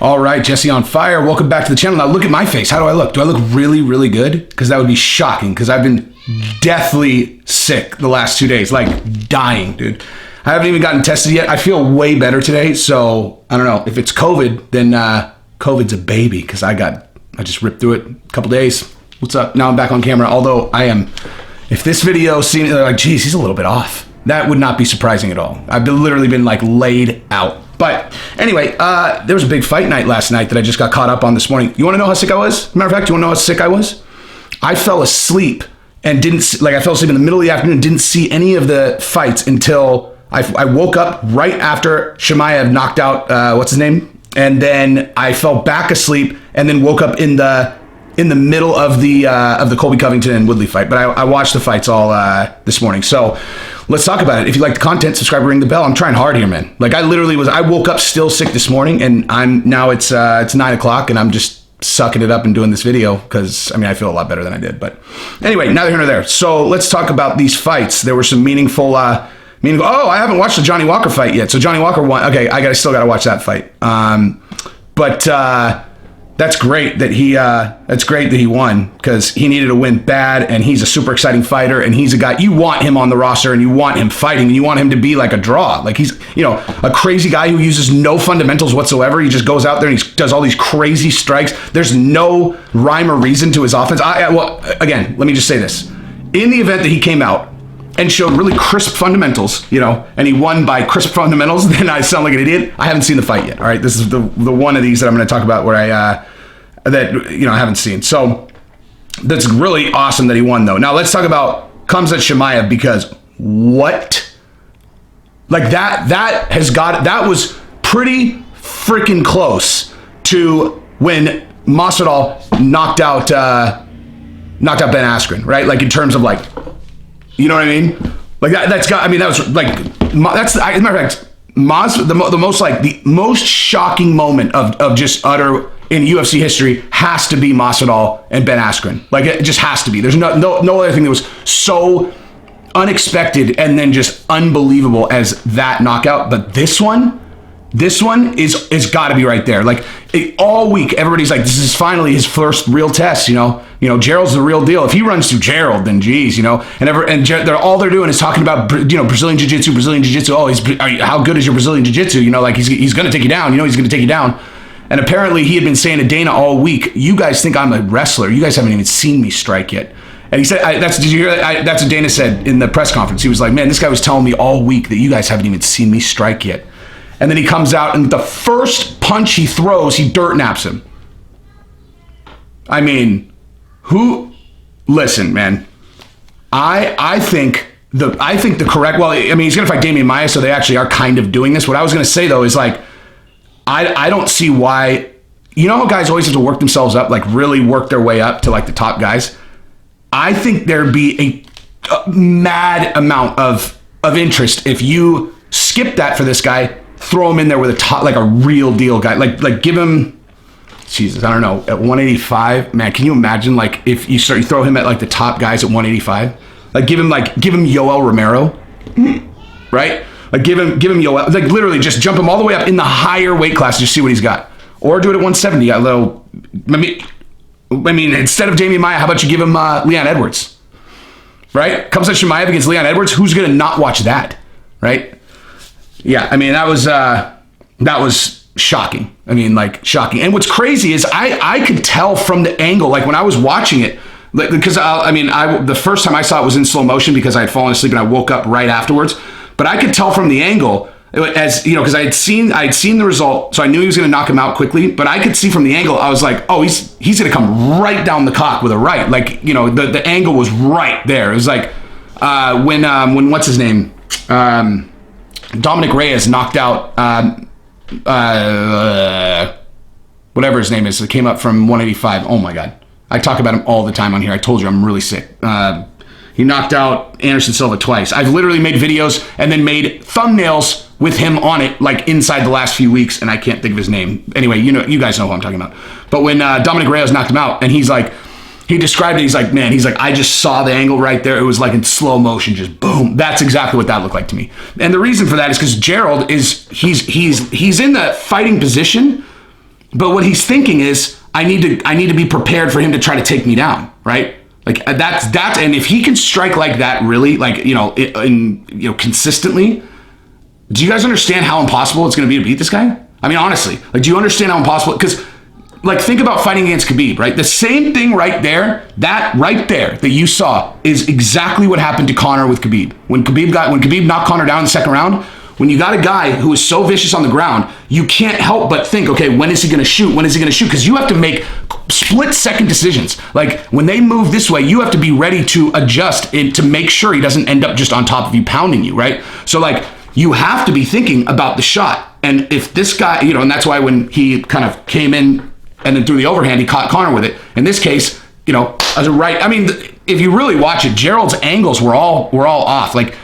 All right, Jesse on fire. Welcome back to the channel. Now look at my face. How do I look? Do I look really, really good? Because that would be shocking because I've been deathly sick the last 2 days, like dying, dude. I haven't even gotten tested yet. I feel way better today. So I don't know if it's COVID, then COVID's a baby because I just ripped through it a couple days. What's up? Now I'm back on camera. Although if this video seen, they're like, geez, he's a little bit off. That would not be surprising at all. I've literally been like laid out. But anyway, there was a big fight night last night that I just got caught up on this morning. You want to know how sick I was? Matter of fact, you want to know how sick I was? I fell asleep and I fell asleep in the middle of the afternoon and didn't see any of the fights until I woke up right after Chimaev knocked out, what's his name? And then I fell back asleep and then woke up in the middle of the Colby, Covington, and Woodley fight. But I watched the fights all this morning. So let's talk about it. If you like the content, subscribe, ring the bell. I'm trying hard here, man. Like I woke up still sick this morning, and it's 9 o'clock, and I'm just sucking it up and doing this video because I feel a lot better than I did. But anyway, neither here nor there. So let's talk about these fights. There were some meaningful. Oh, I haven't watched the Johnny Walker fight yet. So Johnny Walker won. Okay, I still got to watch that fight. That's great that he won because he needed to win bad, and he's a super exciting fighter, and he's a guy you want him on the roster, and you want him fighting, and you want him to be like a draw. Like he's a crazy guy who uses no fundamentals whatsoever. He just goes out there and he does all these crazy strikes. There's no rhyme or reason to his offense. Again, let me just say this: in the event that he came out and showed really crisp fundamentals, and he won by crisp fundamentals, then I sound like an idiot. I haven't seen the fight yet. All right, this is the one of these that I'm going to talk about where I haven't seen. So that's really awesome that he won, though. Now let's talk about Khamzat Chimaev because what? Like that was pretty freaking close to when Masvidal knocked out Ben Askren, right? Like in terms of like. You know what I mean? Like that was like, as a matter of fact, the most shocking moment of just utter in UFC history has to be Masvidal and Ben Askren. Like it just has to be. There's no other thing that was so unexpected and then just unbelievable as that knockout. But this one is got to be right there. Like all week, everybody's like, this is finally his first real test. Gerald's the real deal. If he runs through Gerald, then geez, all they're doing is talking about Brazilian jiu-jitsu. Oh, how good is your Brazilian jiu-jitsu? Like he's going to take you down. He's going to take you down. And apparently he had been saying to Dana all week, you guys think I'm a wrestler. You guys haven't even seen me strike yet. And he said, did you hear that? That's what Dana said in the press conference. He was like, man, this guy was telling me all week that you guys haven't even seen me strike yet. And then he comes out and the first punch he throws, he dirt naps him. Listen, man. I think the correct, he's going to fight Damian Maia, so they actually are kind of doing this. What I was going to say though is like, I don't see why, how guys always have to work themselves up, like really work their way up to like the top guys. I think there'd be a mad amount of interest if you skip that for this guy, throw him in there with a top, like a real deal guy, like give him, Jesus, I don't know, at 185, man, can you imagine like if you throw him at like the top guys at 185, like give him Yoel Romero, right? Like give him Yoel, like literally just jump him all the way up in the higher weight class, just see what he's got, or do it at 170. Got a little, instead of Damian Maia, how about you give him Leon Edwards, right? Khamzat Chimaev against Leon Edwards, who's gonna not watch that, right? Yeah, that was shocking. Shocking. And what's crazy is I could tell from the angle, like when I was watching it, because the first time I saw it was in slow motion because I had fallen asleep and I woke up right afterwards. But I could tell from the angle, as because I had seen the result, so I knew he was going to knock him out quickly. But I could see from the angle, I was like, oh, he's going to come right down the cock with a right. Like the angle was right there. It was like when what's his name. Dominic Reyes knocked out whatever his name is. It came up from 185. Oh my God. I talk about him all the time on here. I told you I'm really sick. He knocked out Anderson Silva twice. I've literally made videos and then made thumbnails with him on it, like inside the last few weeks, and I can't think of his name. Anyway, you guys know who I'm talking about. But when Dominic Reyes knocked him out, and he described it, he's like, I just saw the angle right there. It was like in slow motion, just boom. That's exactly what that looked like to me. And the reason for that is because Gerald he's in the fighting position But what he's thinking is, I need to be prepared for him to try to take me down, right? Like that's and if he can strike like that, really, like consistently, do you guys understand how impossible it's going to be to beat this guy? I mean, honestly, like, do you understand how impossible? Because, like, think about fighting against Khabib, right? The same thing right there that you saw is exactly what happened to Conor with Khabib. When Khabib knocked Conor down in the second round, when you got a guy who is so vicious on the ground, you can't help but think, okay, when is he going to shoot? When is he going to shoot? Because you have to make split-second decisions. Like, when they move this way, you have to be ready to adjust it to make sure he doesn't end up just on top of you, pounding you, right? So, like, you have to be thinking about the shot. And if this guy, and that's why when he kind of came in and then threw the overhand, he caught Conor with it. In this case, as a right, I mean, if you really watch it, Gerald's angles were all off. Like,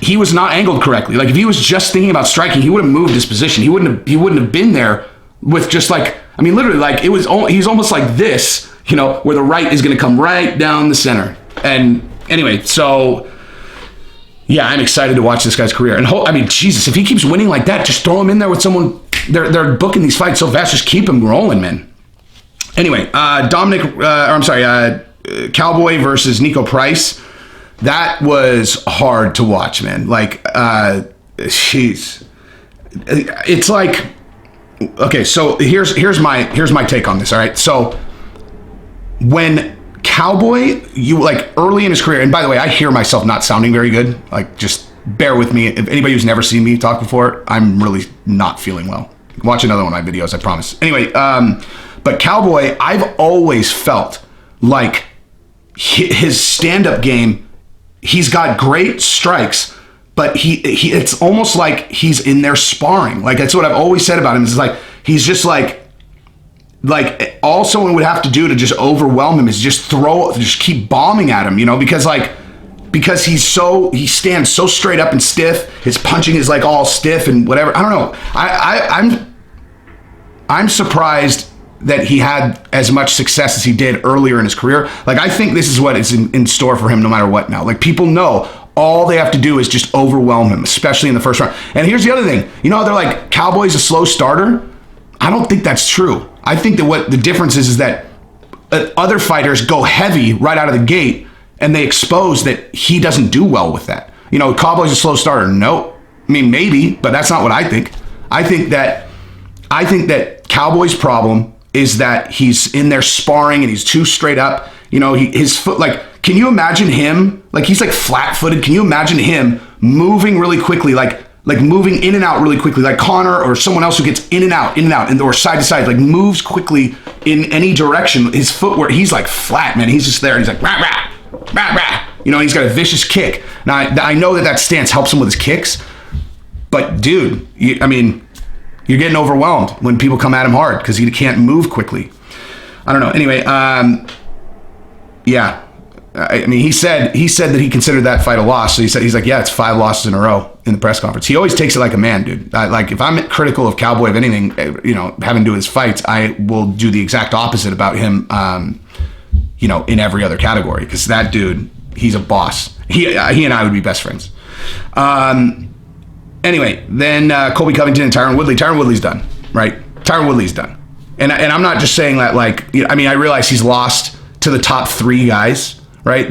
he was not angled correctly. Like, if he was just thinking about striking, he would have moved his position. He wouldn't have been there with just like, I mean, literally, like, he's almost like this, where the right is going to come right down the center. And anyway, so yeah, I'm excited to watch this guy's career. And I mean, Jesus, if he keeps winning like that, just throw him in there with someone. They're booking these fights so fast. Just keep him rolling, man. Anyway, Cowboy versus Nico Price. That was hard to watch, man. Like, jeez, it's like, okay. So here's my take on this. All right. So when Cowboy, early in his career, and by the way, I hear myself not sounding very good. Like, just bear with me. If anybody who's never seen me talk before, I'm really not feeling well. Watch another one of my videos, I promise. Anyway, but Cowboy, I've always felt like his stand-up game, he's got great strikes, but he it's almost like he's in there sparring. Like, that's what I've always said about him. It's like, he's just like all someone would have to do to just overwhelm him is just keep bombing at him, because he stands so straight up and stiff. His punching is like all stiff and whatever. I don't know. I'm surprised that he had as much success as he did earlier in his career. Like, I think this is what is in store for him no matter what now. Like, people know all they have to do is just overwhelm him, especially in the first round. And here's the other thing. They're like, Cowboy's a slow starter. I don't think that's true. I think that what the difference is that other fighters go heavy right out of the gate, and they expose that he doesn't do well with that. Cowboy's a slow starter. No, I mean, maybe, but that's not what I think. I think that Cowboy's problem is that he's in there sparring and he's too straight up. His foot, like, can you imagine him? Like, he's like flat-footed. Can you imagine him moving really quickly, like moving in and out really quickly, like Conor or someone else who gets in and out, or side to side, like moves quickly in any direction. His footwork, he's like flat, man. He's just there and he's like, rah, rah, rah, rah. He's got a vicious kick. Now, I know that stance helps him with his kicks, but dude, you're getting overwhelmed when people come at him hard because he can't move quickly. I don't know. Anyway, yeah. I mean, he said that he considered that fight a loss. So he's like, yeah, it's 5 losses in a row in the press conference. He always takes it like a man, dude. Like, if I'm critical of Cowboy of anything, having to do with his fights, I will do the exact opposite about him, in every other category. Because that dude, he's a boss. He and I would be best friends. Anyway, then Colby Covington and Tyrone Woodley. Tyrone Woodley's done, right? Tyrone Woodley's done. And I'm not just saying that, like, I realize he's lost to the top 3 guys, right?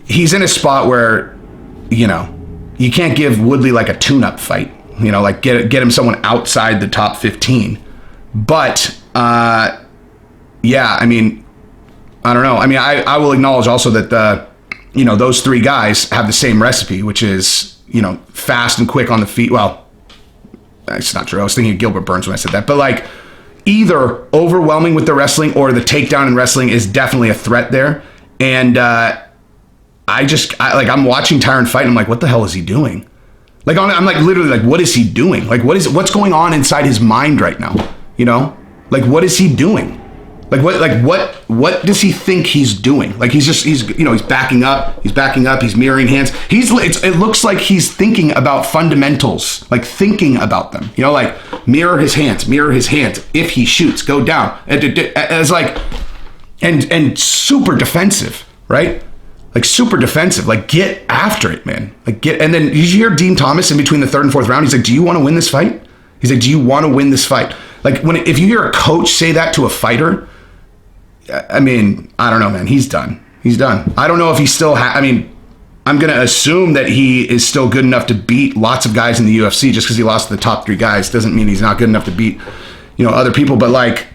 He's in a spot where, you can't give Woodley like a tune-up fight, like get him someone outside the top 15. But, yeah, I mean, I don't know. I mean, I will acknowledge also that, those 3 guys have the same recipe, which is, fast and quick on the feet. Well, it's not true. I was thinking of Gilbert Burns when I said that. But, like, either overwhelming with the wrestling or the takedown in wrestling is definitely a threat there. And I'm watching Tyrone fight and I'm like, what the hell is he doing? Like, I'm like, literally, like, what is he doing? Like, what's going on inside his mind right now? Like, what is he doing? What does he think he's doing? Like, he's backing up, he's mirroring hands. It looks like he's thinking about fundamentals, like thinking about them, like mirror his hands. If he shoots, go down. As like, and super defensive, right? Like, super defensive, like, get after it, man. And then you hear Dean Thomas in between the 3rd and 4th round. He's like, do you want to win this fight? He's like, do you want to win this fight? Like if you hear a coach say that to a fighter, I mean, I don't know, man. He's done. He's done. I don't know if he's still. I mean, I'm gonna assume that he is still good enough to beat lots of guys in the UFC. Just because he lost to the top 3 guys doesn't mean he's not good enough to beat, other people. But like,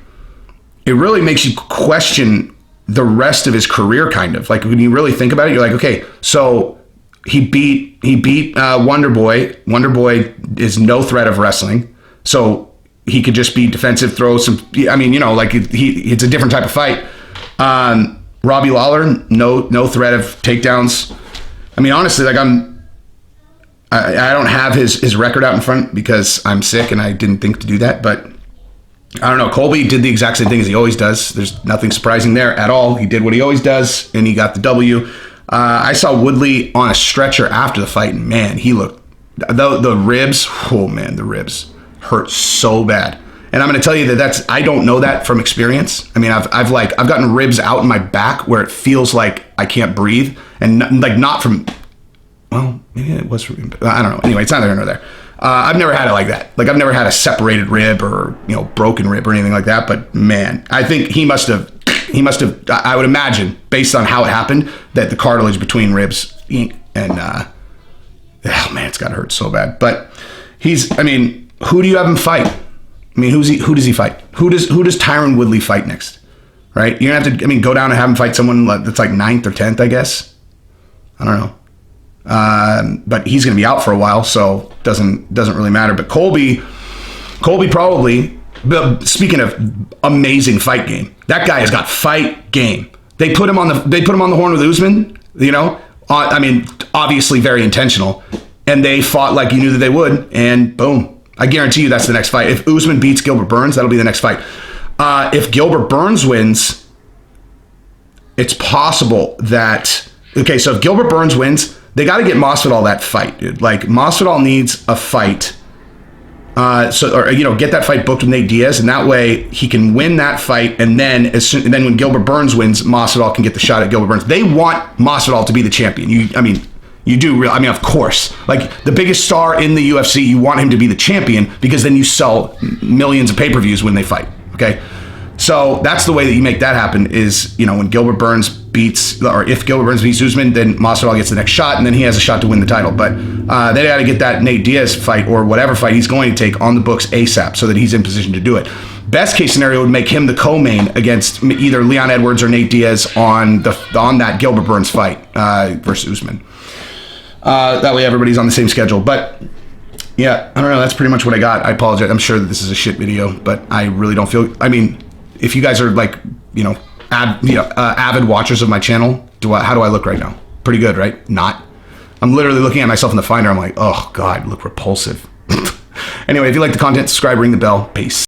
it really makes you question the rest of his career, kind of. Like when you really think about it, you're like, okay, so he beat Wonder Boy. Wonder Boy is no threat of wrestling, so he could just be defensive, throw some. I mean, like it's a different type of fight. Robbie Lawler, no threat of takedowns. I mean, honestly, like I don't have his record out in front because I'm sick and I didn't think to do that, but I don't know. Colby did the exact same thing as he always does. There's nothing surprising there at all. He did what he always does, and he got the W. I saw Woodley on a stretcher after the fight, and man, he looked the ribs. Oh man, the ribs hurt so bad. And I'm going to tell you I don't know that from experience. I mean, I've gotten ribs out in my back where it feels like I can't breathe, and not from. Well, maybe it was from. I don't know. Anyway, it's neither here nor there. I've never had it like that. Like I've never had a separated rib or broken rib or anything like that. But man, I think he must have. I would imagine, based on how it happened, that the cartilage between ribs and oh man, it's got to hurt so bad. But I mean, who do you have him fight? I mean, who does he fight? Who does Tyrone Woodley fight next? Right? You're gonna have to, go down and have him fight someone that's like 9th or 10th, I guess. I don't know. But he's gonna be out for a while, so doesn't really matter. But Colby probably. But speaking of amazing fight game, that guy has got fight game. They put him on the horn with Usman. I mean, obviously very intentional, and they fought like you knew that they would, and boom. I guarantee you that's the next fight. If Usman beats Gilbert Burns, that'll be the next fight. If Gilbert Burns wins, it's possible that... Okay, so if Gilbert Burns wins, they got to get Masvidal that fight, dude. Like, Masvidal needs a fight. Get that fight booked with Nate Diaz, and that way he can win that fight, and then when Gilbert Burns wins, Masvidal can get the shot at Gilbert Burns. They want Masvidal to be the champion. You do really, of course. Like, the biggest star in the UFC, you want him to be the champion because then you sell millions of pay-per-views when they fight, okay? So that's the way that you make that happen is, when Gilbert Burns if Gilbert Burns beats Usman, then Masvidal gets the next shot, and then he has a shot to win the title. But they got to get that Nate Diaz fight or whatever fight he's going to take on the books ASAP so that he's in position to do it. Best case scenario would make him the co-main against either Leon Edwards or Nate Diaz on that Gilbert Burns fight versus Usman. That way everybody's on the same schedule. But yeah, I don't know. That's pretty much what I got. I apologize. I'm sure that this is a shit video, but I really don't feel... I mean, if you guys are like, avid watchers of my channel, how do I look right now? Pretty good, right? Not. I'm literally looking at myself in the finder. I'm like, oh God, look repulsive. Anyway, if you like the content, subscribe, ring the bell. Peace.